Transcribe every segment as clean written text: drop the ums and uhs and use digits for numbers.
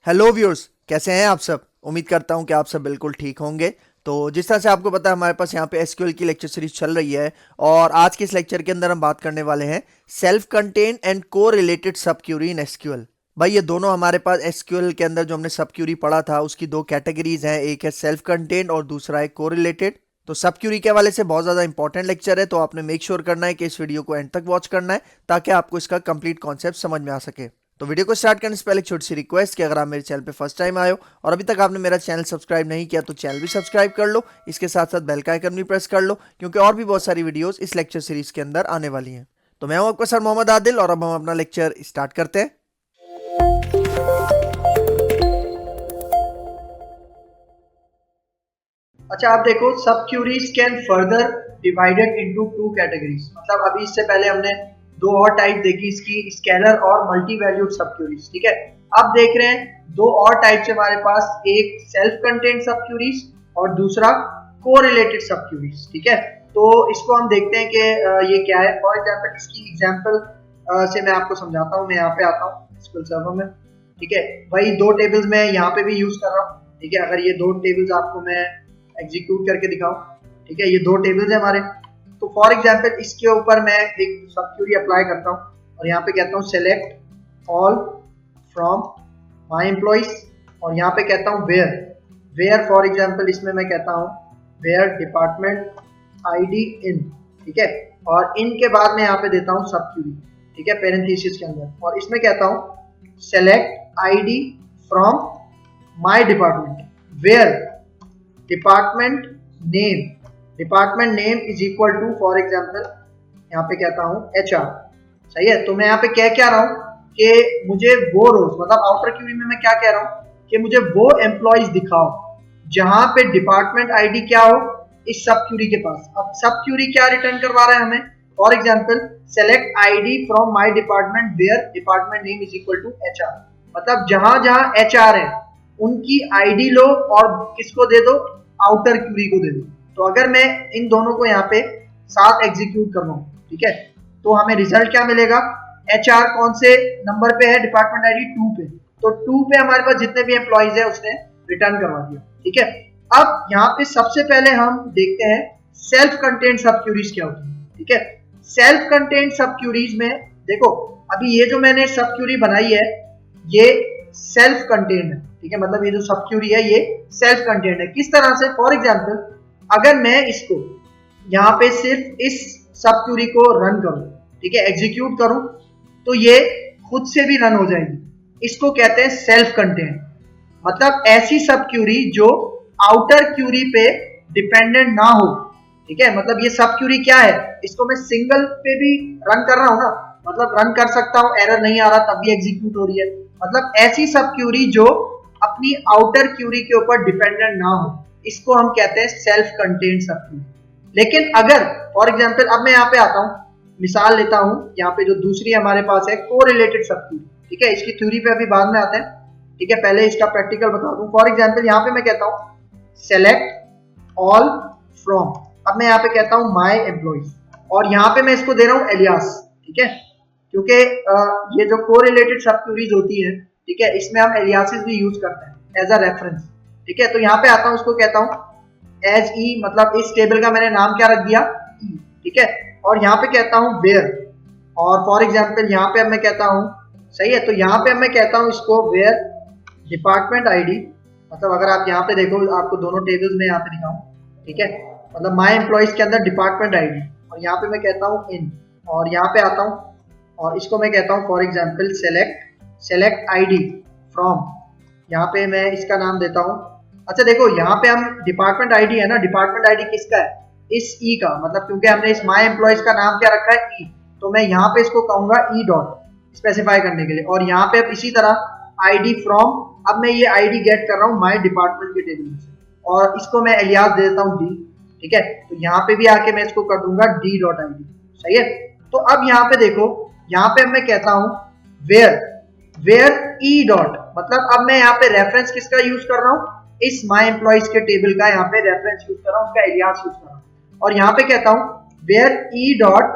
Hello viewers, कैसे हैं आप सब। उम्मीद करता हूं कि आप सब बिल्कुल ठीक होंगे। तो जिस तरह से आपको पता है, हमारे पास यहाँ पे एसक्यूएल की लेक्चर सीरीज चल रही है और आज के इस लेक्चर के अंदर हम बात करने वाले हैं सेल्फ कंटेन एंड को रिलेटेड सब क्यूरी इन एसक्यूएल। भाई ये दोनों हमारे पास एसक्यूएल के अंदर जो हमने सब क्यूरी पढ़ा था उसकी दो कैटेगरीज हैं, एक है सेल्फ कंटेन और दूसरा है को रिलेटेड। तो सब क्यूरी के हवाले से बहुत ज़्यादा इंपॉर्टेंट लेक्चर है, तो आपने मेक श्योर करना है कि इस वीडियो को एंड तक वॉच करना है ताकि आपको इसका कंप्लीट कॉन्सेप्ट समझ में आ सके। तो वीडियो को स्टार्ट करने से पहले एक छोटी सी रिक्वेस्ट कि अगर आप मेरे चैनल पे फर्स्ट टाइम आए हो और अभी तक आपने मेरा चैनल सब्सक्राइब नहीं किया तो चैनल भी सब्सक्राइब कर लो, इसके साथ साथ बेल का आइकन भी प्रेस कर लो क्योंकि और भी बहुत सारी वीडियोस इस लेक्चर सीरीज के अंदर आने वाली हैं। तो मैं हूं आपका सर मोहम्मद आदिल और अब हम अपना लेक्चर स्टार्ट करते हैं। अच्छा, आप देखो सब queries can further divided into two categories. मतलब अभी इससे पहले हमने दो और टाइप देखी इसकी, स्केलर और मल्टी वैल्यूड सब क्यूरीज। ठीक है, अब देख रहे हैं दो और टाइप्स हमारे पास, एक सेल्फ कंटेन्ड सब क्यूरीज और दूसरा कोरिलेटेड सब क्यूरीज। ठीक है, तो इसको हम देखते हैं कि ये क्या है। फॉर एग्जाम्पल इसकी एग्जाम्पल से मैं आपको समझाता हूँ। मैं यहाँ पे आता हूँ एसक्यूएल सर्वर में। ठीक है, वही दो टेबल्स मैं यहाँ पे भी यूज कर रहा हूँ। ठीक है, अगर ये दो टेबल्स आपको मैं एग्जीक्यूट करके दिखाऊं, ठीक है, ये दो टेबल्स है हमारे। तो फॉर एग्जांपल इसके ऊपर मैं एक सब क्यूरी अप्लाई करता हूं और यहाँ पे कहता हूँ select all from my employees और यहाँ पे कहता हूँ वेयर फॉर एग्जांपल इसमें मैं कहता हूँ वेयर डिपार्टमेंट आईडी इन। ठीक है, और इन के बाद मैं यहाँ पे देता हूँ सब क्यूरी। ठीक है, पेरेंथेसिस के अंदर, और इसमें कहता हूँ select ID from my department where department name is equal to for example यहाँ पे कहता हूँ HR। सही है, तो मैं यहाँ पे क्या रहा हूँ कि मुझे वो रोज, मतलब आउटर क्यूरी में मैं क्या कह रहा हूँ कि मुझे वो एम्प्लॉइज दिखाओ जहां पे डिपार्टमेंट आईडी क्या हो इस सब क्यूरी के पास। अब सब क्यूरी क्या रिटर्न करवा रहा है हमें, for example select ID from my department where department name is equal to HR। मतलब जहां जहां HR है उनकी आईडी लो और किसको दे दो, आउटर क्यूरी को दे दो। तो अगर मैं इन दोनों को यहाँ पे साथ एग्जीक्यूट कर रहा हूँ, ठीक है, तो हमें रिजल्ट क्या मिलेगा। HR कौन से नंबर पे है, डिपार्टमेंट आईडी 2 पे, तो 2 पे हमारे पास जितने भी एम्प्लॉइज है उसने रिटर्न करवा दिया। ठीक है, अब यहाँ पे सबसे पहले हम देखते हैं सेल्फ कंटेंट सब क्यूरीज क्या होती है। ठीक है, सेल्फ कंटेंट सब क्यूरीज में देखो, अभी ये जो मैंने सब क्यूरी बनाई है ये सेल्फ कंटेंट है। ठीक है, मतलब ये जो सब क्यूरी है ये सेल्फ कंटेंट है। किस तरह से, फॉर एग्जांपल अगर मैं इसको यहाँ पे सिर्फ इस सब क्यूरी को रन करूं, ठीक है, एग्जीक्यूट करूं, तो ये खुद से भी रन हो जाएगी। इसको कहते हैं सेल्फ कंटेंट। मतलब ऐसी सब क्यूरी जो आउटर क्यूरी पे डिपेंडेंट ना हो। ठीक है, मतलब ये सब क्यूरी क्या है, इसको मैं सिंगल पे भी रन कर रहा हूं ना, मतलब रन कर सकता हूं, एरर नहीं आ रहा तब भी एग्जीक्यूट हो रही है। मतलब ऐसी सब क्यूरी जो अपनी आउटर क्यूरी के ऊपर डिपेंडेंट ना हो, इसको हम कहते हैं सेल्फ कंटेन्ड सब क्यूरी। लेकिन अगर फॉर एग्जांपल अब मैं यहाँ पे आता हूँ, मिसाल लेता हूँ, यहाँ पे जो दूसरी हमारे पास है कोरिलेटेड सब क्यूरी। ठीक है, इसकी थ्योरी पे अभी बाद में आते हैं। ठीक है, पहले इसका प्रैक्टिकल बता दूं। फॉर एग्जांपल यहाँ पे मैं कहता हूँ सेलेक्ट ऑल फ्रॉम, अब मैं यहाँ पे कहता हूँ माय एम्प्लॉइज और यहाँ पे मैं इसको दे रहा हूँ एलियास। ठीक है, क्योंकि ये जो कोरिलेटेड सब क्यूरीज होती है, ठीक है, इसमें हम एलियासेस भी यूज करते हैं एज अ रेफरेंस। ठीक है, तो यहाँ पे आता हूँ, उसको कहता हूँ एज ई, मतलब इस टेबल का मैंने नाम क्या रख दिया, ई। ठीक है, और यहाँ पे कहता हूँ वेयर, और फॉर एग्जाम्पल यहाँ पे अब मैं कहता हूँ, सही है, तो यहाँ पे अब मैं कहता हूँ इसको वेयर डिपार्टमेंट आईडी। मतलब अगर आप यहाँ पे देखो, आपको दोनों टेबल्स में यहाँ पे दिखाऊं, ठीक है, मतलब माय एम्प्लॉइज के अंदर डिपार्टमेंट आईडी, और यहाँ पे मैं कहता हूँ इन, और यहाँ पे आता हूँ और इसको मैं कहता हूँ for example select ID from, यहाँ पे मैं इसका नाम देता हूँ। अच्छा देखो, यहाँ पे हम डिपार्टमेंट आईडी है ना, डिपार्टमेंट आईडी किसका है, इस ई का, मतलब क्योंकि हमने इस माय एम्प्लॉइज का नाम क्या रखा है, ई, तो मैं यहाँ पे इसको कहूंगा ई डॉट स्पेसिफाई करने के लिए। और यहाँ पे अब इसी तरह आईडी फ्रॉम, अब मैं ये आईडी गेट कर रहा हूँ माय डिपार्टमेंट के टेबल में से, और इसको मैं एलियास दे देता हूँ डी। ठीक है, तो यहाँ पे भी आके मैं इसको कर दूंगा डी डॉट आईडी। सही है, तो अब यहाँ पे देखो, यहाँ पे मैं कहता हूँ वेयर ई डॉट, मतलब अब मैं यहाँ पे रेफरेंस किसका यूज कर रहा हूँ, इस माय एम्प्लॉइज के टेबल का यहाँ पे रेफरेंस यूज कर रहा हूँ, उसका एलियास यूज कर रहा हूँ। और यहाँ पे कहता हूँ where E dot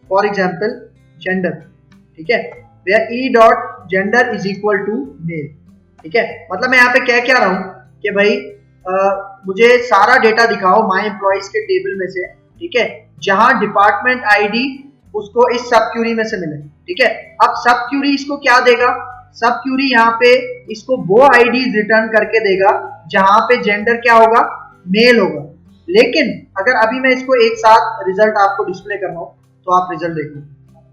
for example gender. ठीक है, where E dot gender is equal to male. ठीक है, मतलब मैं यहाँ पे कह क्या रहा हूँ कि भाई मुझे सारा डेटा दिखाओ माय एम्प्लॉइज के टेबल में से, ठीक है, जहां डिपार्टमेंट आईडी उसको इस सब क्यूरी में से मिले। ठीक है, अब सब क्यूरी इसको क्या देगा, सब क्यूरी यहाँ पे इसको वो आईडी रिटर्न करके देगा जहां पे जेंडर क्या होगा, मेल होगा। लेकिन अगर अभी मैं इसको एक साथ रिजल्ट आपको डिस्प्ले कर रहा हूं तो आप रिजल्ट देखो,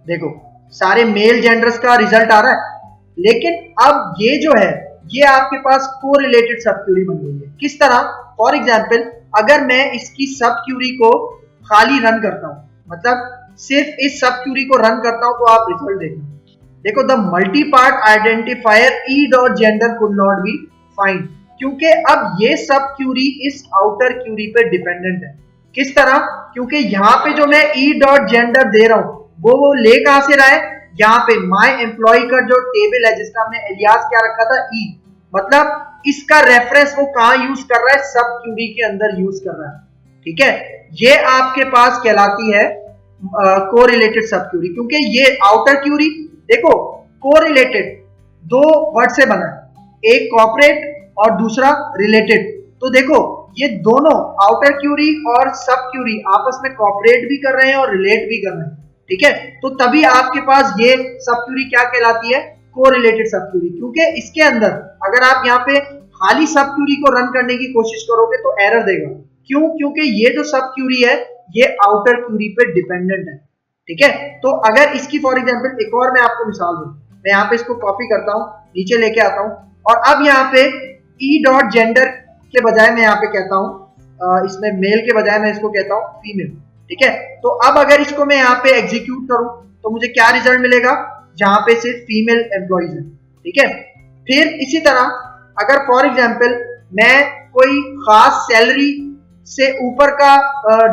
देखो सारे मेल जेंडर्स का रिजल्ट आ रहा है। लेकिन अब ये जो है ये आपके पास कोरिलेटेड सब क्यूरी बन गई है। किस तरह, फॉर एग्जांपल अगर मैं इसकी सब क्यूरी को खाली रन करता हूं, मतलब सिर्फ इस सब क्यूरी को रन करता हूं, तो आप रिजल्ट देखो, देखो the multi part identifier E dot gender could not be find, क्योंकि अब ये सब क्यूरी इस आउटर क्यूरी पे डिपेंडेंट है। किस तरह, क्योंकि यहाँ पे जो मैं ई डॉट जेंडर दे रहा हूं वो ले कहां से रहा है, यहाँ पे माय एम्प्लॉय का जो टेबल है जिसका हमने एलियास क्या रखा था, ई, मतलब इसका रेफरेंस वो कहां यूज कर रहा है, सब क्यूरी के अंदर यूज कर रहा है। ठीक है, ये आपके पास कहलाती है कोरिलेटेड सब क्यूरी, क्योंकि ये आउटर क्यूरी देखो कोरिलेटेड दो वर्ड से बना है, एक कॉर्पोरेट और दूसरा रिलेटेड। तो देखो ये दोनों आउटर क्यूरी और सब क्यूरी आपस में कॉर्पोरेट भी कर रहे हैं और रिलेट भी कर रहे हैं। ठीक है, तो तभी आपके पास ये सब क्यूरी क्या कहलाती है, कोरिलेटेड सब क्यूरी, क्योंकि इसके अंदर अगर आप यहाँ पे खाली सब क्यूरी को रन करने की कोशिश करोगे तो एरर देगा। क्यों, क्योंकि ये जो सब क्यूरी है ये आउटर क्यूरी पे डिपेंडेंट है। ठीक है, तो अगर इसकी फॉर एग्जांपल एक और मैं आपको मिसाल दूं, मैं यहाँ पे इसको कॉपी करता हूँ, नीचे लेके आता हूँ, और अब यहाँ पे ई डॉट जेंडर के बजाय मैं यहाँ पे कहता हूँ, इसमें मेल के बजाय मैं इसको कहता हूँ फीमेल। ठीक है, तो अब अगर इसको मैं यहाँ पे एग्जीक्यूट करूं तो मुझे क्या रिजल्ट मिलेगा, जहां पे सिर्फ फीमेल एम्प्लॉइज है। ठीक है, फिर इसी तरह अगर फॉर एग्जांपल मैं कोई खास सैलरी से ऊपर का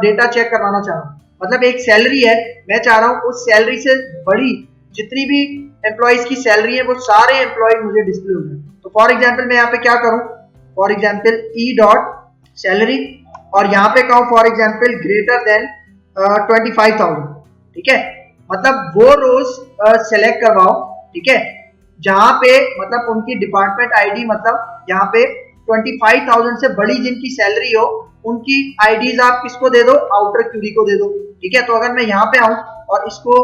डेटा चेक करवाना चाह रहा हूं, मतलब एक सैलरी है, मैं चाह रहा हूं उस सैलरी से बड़ी जितनी भी एम्प्लॉइज की सैलरी है वो सारे एम्प्लॉय मुझे डिस्प्ले हो जाए। तो फॉर एग्जांपल मैं यहाँ पे क्या करूं, for example E dot salary, और यहाँ पे कहूं फॉर एग्जांपल ग्रेटर देन 25,000। ठीक है, मतलब वो रोज सेलेक्ट करवाओ, ठीक है, जहां पे मतलब उनकी डिपार्टमेंट आईडी, मतलब यहाँ पे 25,000 से बड़ी जिनकी सैलरी हो उनकी आईडीज आप किसको दे दो, आउटर क्यूरी को दे दो। ठीक है, तो अगर मैं यहाँ पे आऊं और इसको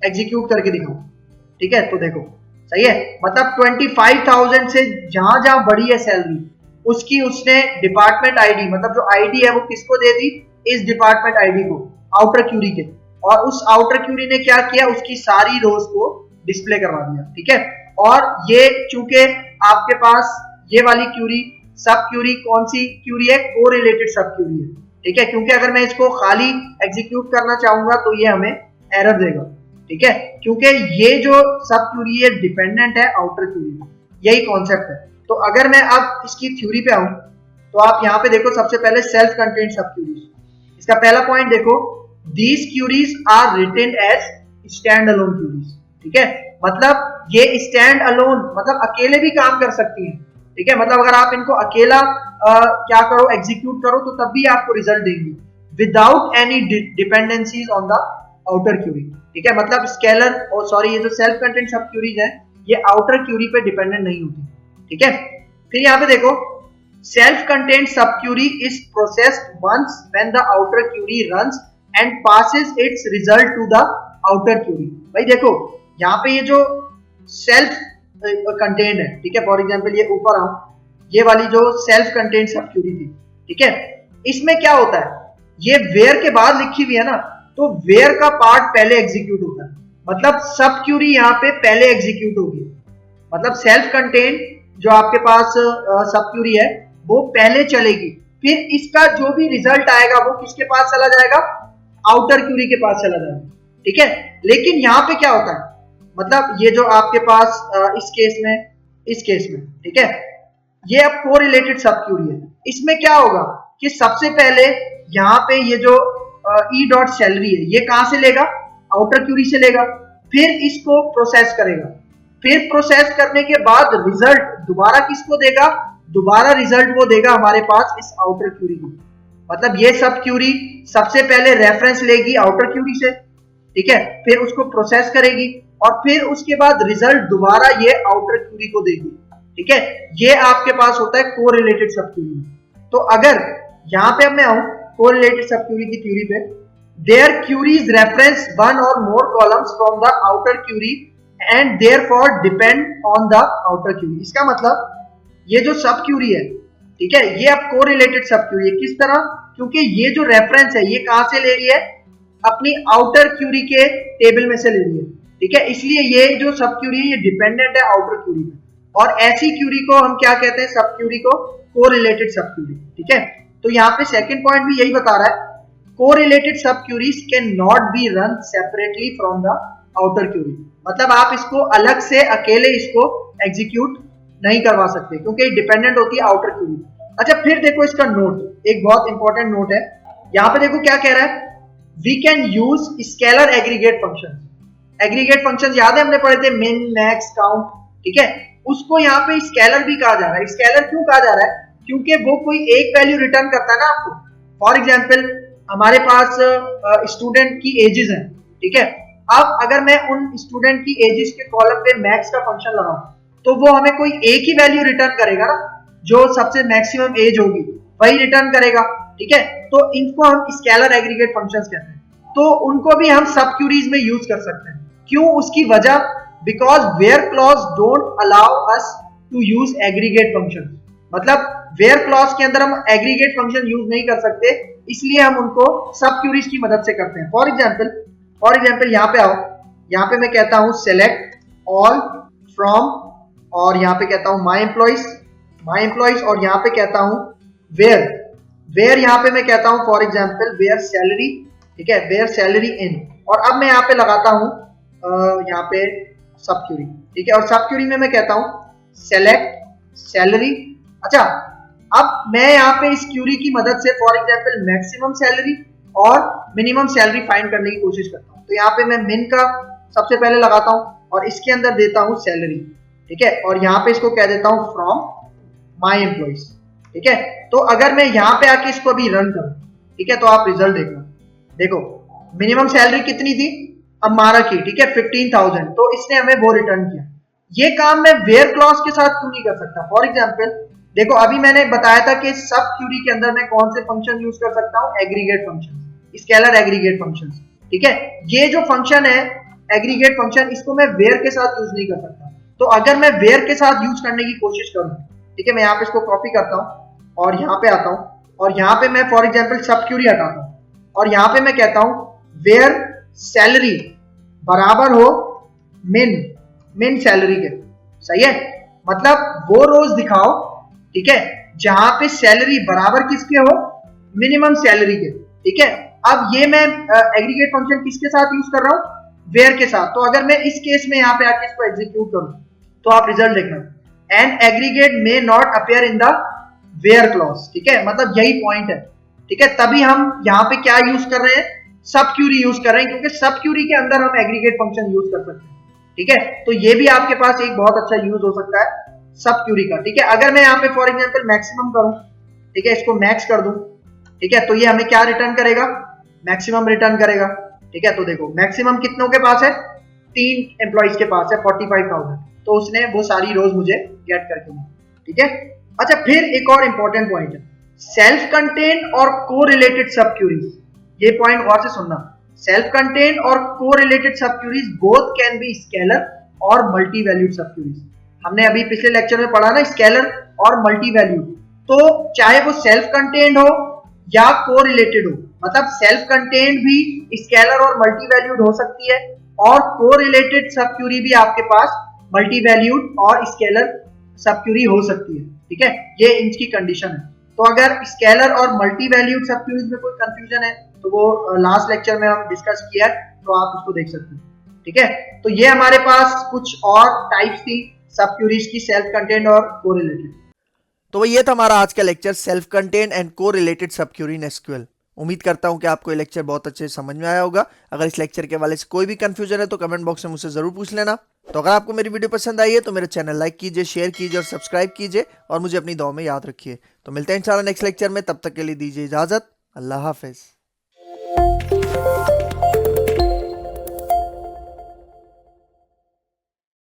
एग्जीक्यूट करके दिखाऊं, ठीक है, तो देखो सही है, मतलब 25,000 से जहां जहां बड़ी है सैलरी उसकी उसने डिपार्टमेंट आईडी, मतलब जो आईडी है वो किसको दे दी, इस डिपार्टमेंट आईडी को, आउटर क्यूरी के, और उस आउटर क्यूरी ने क्या किया, उसकी सारी रोज को डिस्प्ले करवा दिया। ठीक है, और ये चूंकि आपके पास ये वाली क्यूरी सब क्यूरी कौन सी क्यूरी है, कोरिलेटेड सब क्यूरी है। ठीक है, क्योंकि अगर मैं इसको खाली एग्जीक्यूट करना चाहूंगा तो ये हमें एरर देगा। ठीक है, क्योंकि ये जो सब क्यूरी है डिपेंडेंट है आउटर क्यूरी पे, यही कॉन्सेप्ट है। तो अगर मैं अब इसकी थ्योरी पे आऊं तो आप यहाँ पे देखो, सबसे पहले सेल्फ कंटेंट सब क्यूरीज, इसका पहला पॉइंट देखो, these queries are written as stand alone queries. ठीक है, मतलब ये स्टैंड अलोन मतलब अकेले भी काम कर सकती हैं। ठीक है, मतलब अगर आप इनको अकेला क्या करो, एग्जीक्यूट करो, तो तब भी आपको रिजल्ट देंगे without any dependencies on the outer query. ठीक है, मतलब स्केलर और सॉरी ये जो सेल्फ कंटेंट सब क्यूरीज है ये आउटर क्यूरी पे डिपेंडेंट नहीं होती। ठीक है, फिर यहाँ पे देखो, self content sub query is processed once when the outer query runs and passes its result to the outer query. भाई देखो यहाँ पे ये जो सेल्फ कंटेंट है, ठीक है, फॉर एग्जांपल ये ऊपर आऊं, ये वाली जो सेल्फ कंटेंट सब क्यूरी थी, ठीक है, इसमें क्या होता है, ये वेयर के बाद लिखी हुई है ना, तो वेयर का पार्ट पहले एग्जीक्यूट होता है, मतलब सब क्यूरी यहाँ पे पहले एग्जीक्यूट होगी, मतलब सेल्फ कंटेंट जो आपके पास सब क्यूरी है वो पहले चलेगी, फिर इसका जो भी रिजल्ट आएगा वो किसके पास चला जाएगा, आउटर क्यूरी के पास चला जाएगा। ठीक है, लेकिन यहाँ पे क्या होता है, मतलब ये जो आपके पास इस केस में ठीक है, ये अब कोरिलेटेड सब क्यूरी है, इसमें क्या होगा कि सबसे पहले यहाँ पे ये जो ई डॉट सैलरी है ये कहां से लेगा, आउटर क्यूरी से लेगा, फिर इसको प्रोसेस करेगा, फिर प्रोसेस करने के बाद रिजल्ट दोबारा किसको देगा, दोबारा रिजल्ट वो देगा हमारे पास इस आउटर क्यूरी को। मतलब ये सब क्यूरी सबसे पहले रेफरेंस लेगी आउटर क्यूरी से, ठीक है, फिर उसको प्रोसेस करेगी और फिर उसके बाद रिजल्ट दोबारा ये आउटर क्यूरी को देगी। ठीक है, ये आपके पास होता है कोरिलेटेड सब क्यूरी में। तो अगर यहां पे अब मैं आऊं कोरिलेटेड सब क्यूरी की थ्योरी पे, their queries reference one or more columns from the outer query and therefore depend on the outer query। इसका मतलब ये जो सब क्यूरी है, ठीक है, ये अब कोरिलेटेड सब क्यूरी है। किस तरह? क्योंकि ये जो रेफरेंस है ये कहां से ले रही है? अपनी आउटर क्यूरी के टेबल में से ले रही है, ठीक है, इसलिए ये जो सब क्यूरी है ये डिपेंडेंट है आउटर क्यूरी पे। और ऐसी क्यूरी को हम क्या कहते हैं? सब क्यूरी को कोरिलेटेड सब क्यूरी, ठीक है। तो यहाँ पे सेकंड पॉइंट भी यही बता रहा है, correlated sub queries can not be run separately from the outer query. मतलब आप इसको अलग से अकेले इसको एग्जीक्यूट नहीं करवा सकते क्योंकि डिपेंडेंट होती है आउटर क्यूरी। अच्छा, फिर देखो इसका नोट, एक बहुत इंपॉर्टेंट नोट है। यहाँ पे देखो क्या कह रहा है, we can use scalar aggregate function. Aggregate function याद है हमने पढ़े थे, मिन मैक्स काउंट, ठीक है, उसको यहाँ पे स्केलर भी कहा जा रहा है। स्केलर क्यों कहा जा रहा है? क्योंकि वो कोई एक वैल्यू रिटर्न करता है ना आपको। फॉर एग्जाम्पल हमारे पास स्टूडेंट की एजेस हैं, ठीक है, अब अगर मैं उन स्टूडेंट की एजेस के कॉलम पे मैक्स का फंक्शन लगाऊं तो वो हमें कोई एक ही वैल्यू रिटर्न करेगा ना, जो सबसे मैक्सिमम एज होगी वही रिटर्न करेगा, ठीक है। तो इनको हम स्केलर एग्रीगेट फंक्शंस कहते हैं। तो उनको भी हम सब क्यूरीज में यूज कर सकते हैं। क्यों? उसकी वजह, because where clause don't allow us to use aggregate function. मतलब वेयर क्लॉज के अंदर हम एग्रीगेट फंक्शन यूज नहीं कर सकते, इसलिए हम उनको सब क्यूरीज की मदद से करते हैं। फॉर एग्जाम्पल यहाँ पे आओ, यहाँ पे मैं कहता हूँ सेलेक्ट ऑल फ्रॉम, और यहाँ पे कहता हूँ माई एम्प्लॉइज, और यहाँ पे कहता हूँ वेयर यहाँ पे मैं कहता हूँ फॉर एग्जाम्पल वेयर सैलरी, ठीक है, वेयर सैलरी इन, और अब मैं यहाँ पे लगाता हूँ यहाँ पे सब क्यूरी, ठीक है, और सब क्यूरी में मैं कहता हूँ सेलेक्ट सैलरी। अच्छा, अब मैं यहाँ पे इस क्यूरी की मदद से फॉर एग्जाम्पल मैक्सिमम सैलरी और मिनिमम सैलरी फाइंड करने की कोशिश करता हूँ। तो यहाँ पे मैं मिन का सबसे पहले लगाता हूँ और इसके अंदर देता हूँ सैलरी, ठीक है, और यहाँ पे इसको कह देता हूँ फ्रॉम माई एम्प्लॉइज, ठीक है। तो अगर मैं यहाँ पे आके इसको अभी रन करूँ, ठीक है, तो आप रिजल्ट देखना, देखो मिनिमम सैलरी कितनी थी? अम्मारा की, ठीक है, 15,000, तो इसने हमें वो रिटर्न किया। ये काम मैं वेयर क्लॉज के साथ क्यों नहीं कर सकता? फॉर एग्जाम्पल देखो अभी मैंने बताया था कि सब क्यूरी के अंदर मैं कौन से फंक्शन यूज कर सकता हूँ? Aggregate function, scalar aggregate function, ठीक है। ये जो फंक्शन है एग्रीगेट फंक्शन, इसको मैं वेयर के साथ यूज नहीं कर सकता। तो अगर मैं वेयर के साथ यूज करने की कोशिश करूँ, ठीक है, मैं यहाँ पे इसको कॉपी करता हूँ और यहाँ पे आता हूँ और यहाँ पे मैं फॉर एग्जाम्पल सब क्यूरी हटाता हूँ और यहाँ पे मैं कहता हूँ वेयर सैलरी बराबर हो मिन सैलरी के, सही है। मतलब वो रोज दिखाओ, ठीक है, जहां पे सैलरी बराबर किसके हो? मिनिमम सैलरी के, ठीक है। अब ये मैं एग्रीगेट फंक्शन किसके साथ यूज कर रहा हूं? वेयर के साथ। तो अगर मैं इस केस में यहाँ पे आके इसको एग्जीक्यूट करूं तो आप रिजल्ट देखना, and aggregate may not appear in the where clause, ठीक है, मतलब यही पॉइंट है, ठीक है। तभी हम यहाँ पे क्या यूज कर रहे हैं? सब क्यूरी यूज कर रहे हैं, क्योंकि सब क्यूरी के अंदर हम एग्रीगेट फंक्शन यूज कर सकते हैं, ठीक है। तो ये भी आपके पास एक बहुत अच्छा यूज हो सकता है सब क्यूरी का, ठीक है। अगर मैं यहाँ पे फॉर एग्जांपल मैक्सिमम करूं, ठीक है, इसको मैक्स कर दूं, ठीक है, तो ये हमें क्या रिटर्न करेगा? मैक्सिमम रिटर्न करेगा, ठीक है। तो देखो मैक्सिमम कितनों के पास है? 3 एम्प्लॉइज के पास है, 45,000, तो उसने वो सारी रोज मुझे गेट करके दी, ठीक है। अच्छा, फिर एक और इंपॉर्टेंट पॉइंट है, सेल्फ कंटेन और कोरिलेटेड सब क्यूरीज। ये पॉइंट गौर से सुनना, सेल्फ कंटेन और correlated sub queries both can be scalar और मल्टी वैल्यूड सब क्यूरीज। हमने अभी पिछले लेक्चर में पढ़ा ना स्केलर और मल्टी वैल्यूड। तो चाहे वो सेल्फ कंटेन्ड हो या कोरिलेटेड हो, मतलब सेल्फ कंटेन्ड भी स्केलर और मल्टी वैल्यूड हो सकती है और कोरिलेटेड सब क्यूरी भी आपके पास मल्टी वैल्यूड और स्केलर सब क्यूरी हो सकती है, ठीक है। ये इनकी कंडीशन है। तो अगर स्केलर और मल्टी वैल्यूड सब क्यूरीज में कोई कंफ्यूजन है तो वो लास्ट लेक्चर में हम डिस्कस किया है, तो आप उसको देख सकते हैं, ठीक है। तो ये हमारे पास कुछ और टाइप्स थी सब क्यूरीज की, सेल्फ कंटेन्ड और कोरिलेटेड। तो ये था हमारा आज का lecture, self contained and correlated सब क्यूरी इन एसक्यूएल। उम्मीद करता हूं कि आपको ये लेक्चर बहुत अच्छे से समझ में आया होगा। अगर इस लेक्चर के वाले से कोई भी कंफ्यूजन है तो कमेंट बॉक्स में मुझसे जरूर पूछ लेना। तो अगर आपको मेरी वीडियो पसंद आई है तो मेरे चैनल लाइक कीजिए, शेयर कीजिए और सब्सक्राइब कीजिए और मुझे अपनी दुआ में याद रखिए। तो मिलते हैं इंशाल्लाह नेक्स्ट लेक्चर में, तब तक के लिए दीजिए इजाजत। अल्लाह हाफिज।